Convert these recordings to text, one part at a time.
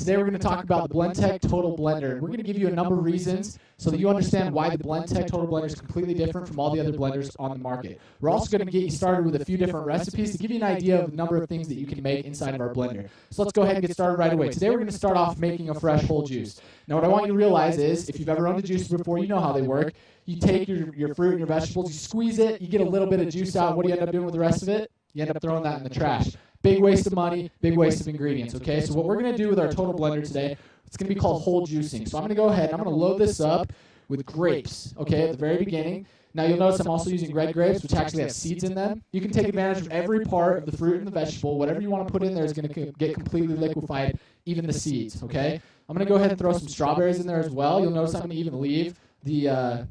Today we're going to talk about the Blendtec Total Blender. We're going to give you a number of reasons so that you understand why the Blendtec Total Blender is completely different from all the other blenders on the market. We're also going to get you started with a few different recipes to give you an idea of the number of things that you can make inside of our blender. So let's go ahead and get started right away. Today we're going to start off making a fresh whole juice. Now what I want you to realize is, if you've ever owned a juicer before, you know how they work. You take your fruit and your vegetables, you squeeze it, you get a little bit of juice out. What do you end up doing with the rest of it? You end up throwing that in the trash. Big waste of money, big waste of ingredients, okay? So what we're going to do with our total blender today, it's going to be called whole juicing. So I'm going to go ahead and I'm going to load this up with grapes, okay, at the very beginning. Now you'll notice I'm also using red grapes, which actually have seeds in them. You can take advantage of every part of the fruit and the vegetable. Whatever you want to put in there is going to get completely liquefied, even the seeds, okay? I'm going to go ahead and throw some strawberries in there as well. You'll notice I'm going to even leave the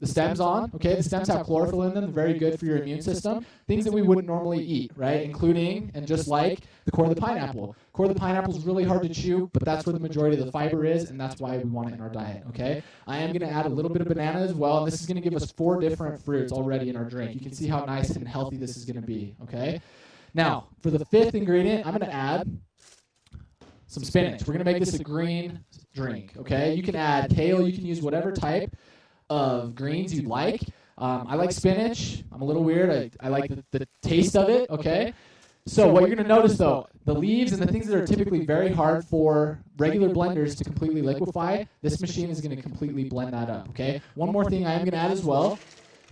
stems on, okay? The stems have chlorophyll in them. They're very good for your immune system. Things that we wouldn't normally eat, right? Including, and just like, the core of the pineapple. Core of the pineapple is really hard to chew, but that's where the majority of the fiber is, and that's why we want it in our diet, okay? I am going to add a little bit of banana as well, and this is going to give us 4 different fruits already in our drink. You can see how nice and healthy this is going to be, okay? Now, for the 5th ingredient, I'm going to add some spinach. We're going to make this a green drink, okay? You can add kale. You can use whatever type of greens you'd like. I like spinach. I'm a little weird. I like the taste of it, okay? So what you're going to notice, though, the leaves and the things that are typically very hard for regular blenders to completely liquefy, this machine is going to completely blend that up, okay? One more thing I am going to add as well.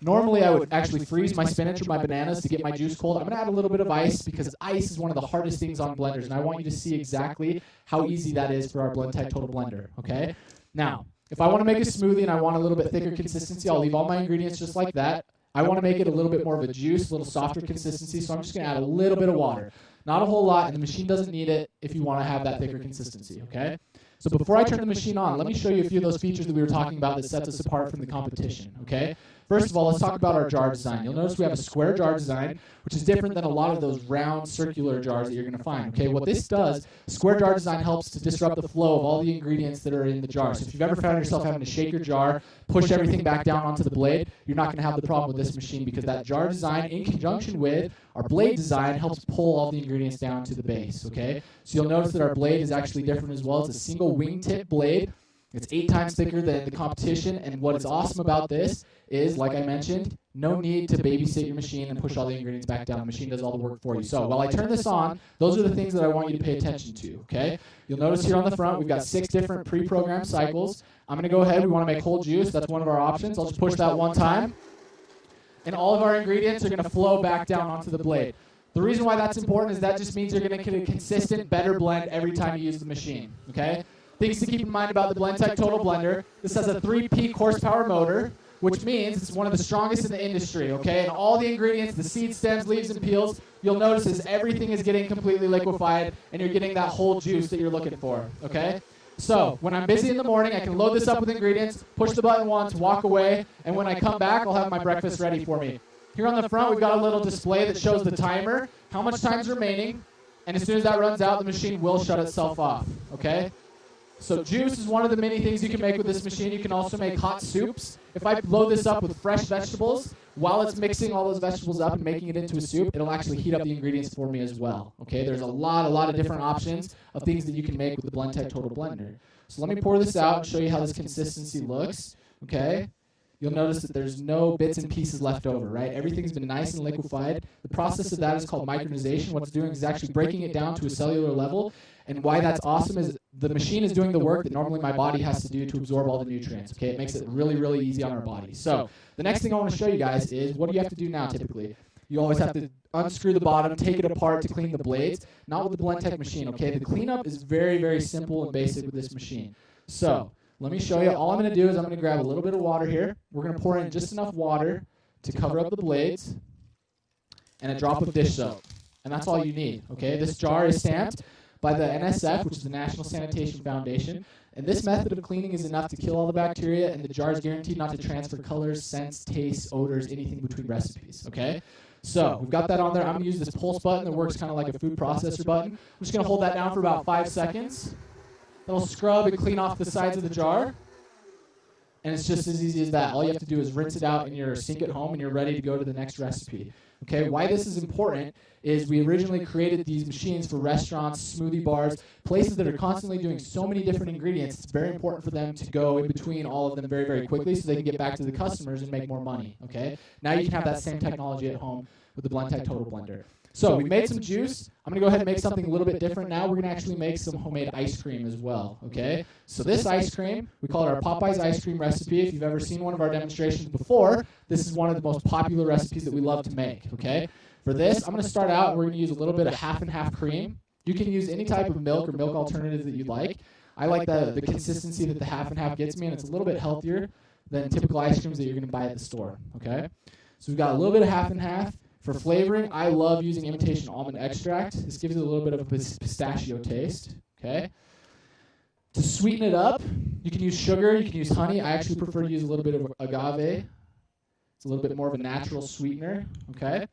Normally, I would actually freeze my spinach or my bananas to get my juice cold. I'm going to add a little bit of ice because ice is one of the hardest things on blenders, and I want you to see exactly how easy that is for our Blendtec Total Blender, okay? Now, if I want to make a smoothie and I want a little bit thicker consistency, I'll leave all my ingredients just like that. I want to make it a little bit more of a juice, a little softer consistency, so I'm just going to add a little bit of water. Not a whole lot, and the machine doesn't need it if you want to have that thicker consistency, okay? So before I turn the machine on, let me show you a few of those features that we were talking about that sets us apart from the competition, okay? First of all, let's talk about our jar design. You'll notice we have a square jar design, which is different than a lot of those round, circular jars that you're going to find, okay? What this does, square jar design helps to disrupt the flow of all the ingredients that are in the jar. So if you've ever found yourself having to shake your jar, push everything back down onto the blade, you're not going to have the problem with this machine because that jar design, in conjunction with our blade design, helps pull all the ingredients down to the base, okay? So you'll notice that our blade is actually different as well. It's a single wingtip blade. It's 8 times thicker than the competition, and what is awesome about this is, like I mentioned, no need to babysit your machine and push all the ingredients back down. The machine does all the work for you. So while I turn this on, those are the things that I want you to pay attention to, okay? You'll notice here on the front, we've got 6 different pre-programmed cycles. I'm going to go ahead. We want to make whole juice. That's one of our options. I'll just push that one time, and all of our ingredients are going to flow back down onto the blade. The reason why that's important is that just means you're going to get a consistent, better blend every time you use the machine, okay? Things to keep in mind about the Blendtec Total Blender. This has a 3 peak horsepower motor, which means it's one of the strongest in the industry, okay? And all the ingredients, the seeds, stems, leaves, and peels, you'll notice is everything is getting completely liquefied, and you're getting that whole juice that you're looking for, okay? So when I'm busy in the morning, I can load this up with ingredients, push the button once, walk away, and when I come back, I'll have my breakfast ready for me. Here on the front, we've got a little display that shows the timer, how much time's remaining, and as soon as that runs out, the machine will shut itself off, okay? So juice is one of the many things you can make with this machine. You can also make hot soups. If I load this up with fresh vegetables, while it's mixing all those vegetables up and making it into a soup, it'll actually heat up the ingredients for me as well. Okay, there's a lot of different options of things that you can make with the Blendtec Total Blender. So let me pour this out and show you how this consistency looks. Okay, you'll notice that there's no bits and pieces left over, right? Everything's been nice and liquefied. The process of that is called micronization. What it's doing is actually breaking it down to a cellular level. And why that's awesome is the machine is doing the work that normally my body has to do to absorb all the nutrients, okay? It makes it really, really easy on our body. So the next thing I want to show you guys is what do you have to do now typically? You always have to unscrew the bottom, take it apart to clean the blades. Not with the Blendtec machine, okay? The cleanup is very, very simple and basic with this machine. So let me show you. All I'm going to do is I'm going to grab a little bit of water here. We're going to pour in just enough water to cover up the blades and a drop of dish soap. And that's all you need, okay? This jar is stamped by the NSF, which is the National Sanitation Foundation. And this method of cleaning is enough to kill all the bacteria, and the jar is guaranteed not to transfer colors, scents, tastes, odors, anything between recipes, okay? So we've got that on there. I'm going to use this pulse button that works kind of like a food processor button. I'm just going to hold that down for about 5 seconds. That'll scrub and clean off the sides of the jar. And it's just as easy as that. All you have to do is rinse it out in your sink at home, and you're ready to go to the next recipe. Okay, why this is important is we originally created these machines for restaurants, smoothie bars, places that are constantly doing so many different ingredients. It's very important for them to go in between all of them very, very quickly so they can get back to the customers and make more money. Okay, now you can have that same technology at home with the Blendtec Total Blender. So we made some juice. I'm going to go ahead and make something a little bit different now. We're going to actually make some homemade ice cream as well, okay? So this ice cream, we call it our Popeyes ice cream recipe. If you've ever seen one of our demonstrations before, this is one of the most popular recipes that we love to make, okay? For this, I'm going to start out, we're going to use a little bit of half and half cream. You can use any type of milk or milk alternative that you'd like. I like the consistency that the half and half gets me, and it's a little bit healthier than typical ice creams that you're going to buy at the store, okay? So we've got a little bit of half and half. For flavoring, I love using imitation almond extract. This gives it a little bit of a pistachio taste, okay? To sweeten it up, you can use sugar, you can use honey. I actually prefer to use a little bit of agave. It's a little bit more of a natural sweetener, okay?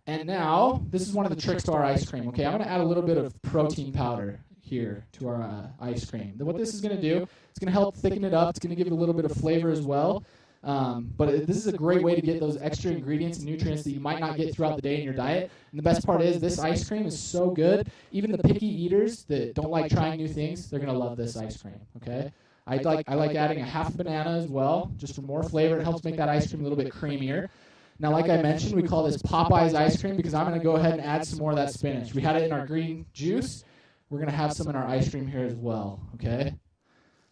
And now, this is one of the tricks to our ice cream, okay? I'm going to add a little bit of protein powder here to our ice cream. Then what this is going to do, it's going to help thicken it up. It's going to give it a little bit of flavor as well. But this is a great way to get those extra ingredients and nutrients that you might not get throughout the day in your diet. And the best part is this ice cream is so good. Even the picky eaters that don't like trying new things, they're going to love this ice cream, okay? I like adding a half banana as well, just for more flavor. It helps make that ice cream a little bit creamier. Now, like I mentioned, we call this Popeyes ice cream because I'm going to go ahead and add some more of that spinach. We had it in our green juice. We're going to have some in our ice cream here as well, okay?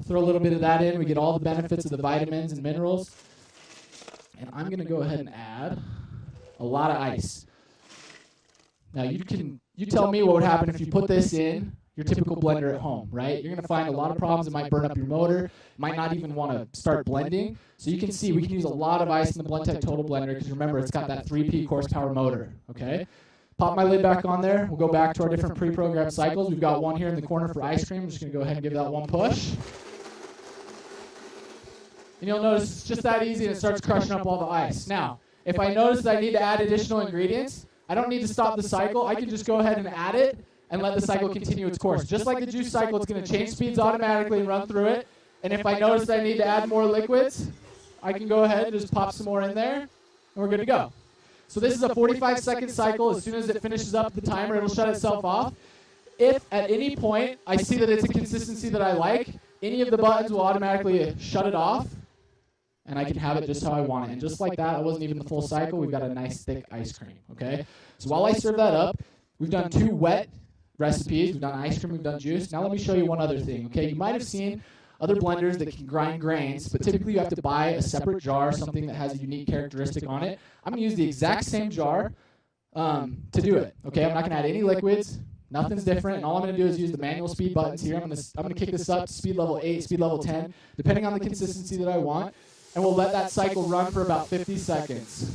Throw a little bit of that in. We get all the benefits of the vitamins and minerals. And I'm going to go ahead and add a lot of ice. Now, you tell me what would happen if you put this in your typical blender at home, right? You're going to find a lot of problems. It might burn up your motor. Might not even want to start blending. So you can see we can use a lot of ice in the Blendtec Total Blender because remember, it's got that 3 peak horsepower motor, okay? Pop my lid back on there. We'll go back to our different pre-programmed cycles. We've got one here in the corner for ice cream. I'm just going to go ahead and give that one push. And you'll notice it's just that easy and it starts crushing up all the ice. Now, if I notice that I need to add additional ingredients, I don't need to stop the cycle. I can just go ahead and add it and let the cycle continue its course. Just like the juice cycle, it's going to change speeds automatically and run through it. And if I notice that I need to add more liquids, I can go ahead and just pop some more in there, and we're good to go. So this is a 45-second cycle. As soon as it finishes up the timer, it'll shut itself off. If at any point I see that it's a consistency that I like, any of the buttons will automatically shut it off, and I can have it just how I want it. And just like that, it wasn't even the full cycle. We've got a nice thick ice cream, okay? So while I serve that up, we've done 2 wet recipes. We've done ice cream, we've done juice. Now let me show you one other thing, okay? You might have seen other blenders that can grind grains, but typically you have to buy a separate jar, something that has a unique characteristic on it. I'm going to use the exact same jar to do it, okay? I'm not going to add any liquids. Nothing's different, and all I'm going to do is use the manual speed buttons here. I'm going to kick this up to speed level 8, speed level 10, depending on the consistency that I want. And we'll let that cycle run for about 50 seconds.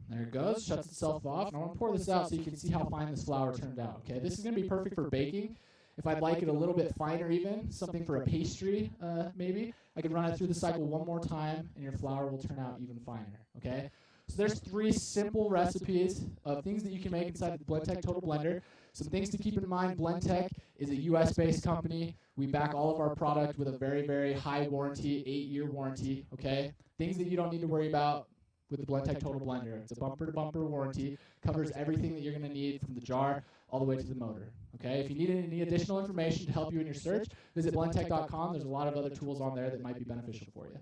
There it goes, shuts itself off. Now I'm going to pour this out so you can see how fine this flour turned out. Okay, this is going to be perfect for baking. If I'd like it a little bit finer even, something for a pastry maybe, I could run it through the cycle one more time and your flour will turn out even finer, okay? So there's 3 simple recipes of things that you can make inside the Blendtec Total Blender. Some things to keep in mind, Blendtec is a US-based company. We back all of our product with a very, very high warranty, 8-year warranty, okay? Things that you don't need to worry about with the Blendtec Total Blender. It's a bumper-to-bumper warranty, covers everything that you're going to need from the jar all the way to the motor. Okay, if you need any additional information to help you in your search, visit blendtec.com. There's a lot of other tools on there that might be beneficial for you.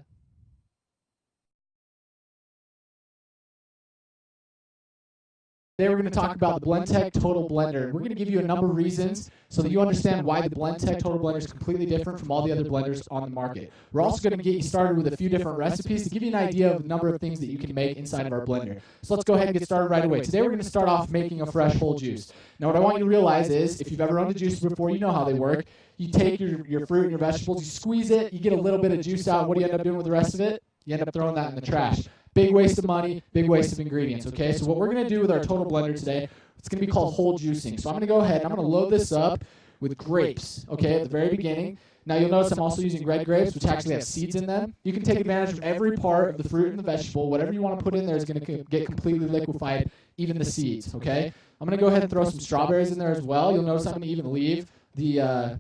Today we're going to talk about the Blendtec Total Blender. We're going to give you a number of reasons so that you understand why the Blendtec Total Blender is completely different from all the other blenders on the market. We're also going to get you started with a few different recipes to give you an idea of the number of things that you can make inside of our blender. So let's go ahead and get started right away. Today we're going to start off making a fresh whole juice. Now what I want you to realize is, if you've ever owned a juicer before, you know how they work. You take your fruit and your vegetables, you squeeze it, you get a little bit of juice out. What do you end up doing with the rest of it? You end up throwing that in the trash. Big waste of money, big waste of ingredients, okay? So what we're going to do with our Total Blender today, it's going to be called whole juicing. So I'm going to go ahead and I'm going to load this up with grapes, okay, at the very beginning. Now you'll notice I'm also using red grapes, which actually have seeds in them. You can take advantage of every part of the fruit and the vegetable. Whatever you want to put in there is going to get completely liquefied, even the seeds, okay? I'm going to go ahead and throw some strawberries in there as well. You'll notice I'm going to even leave the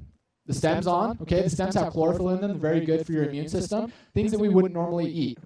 stems on, okay? The stems have chlorophyll in them. They're very good for your immune system, things that we wouldn't normally eat.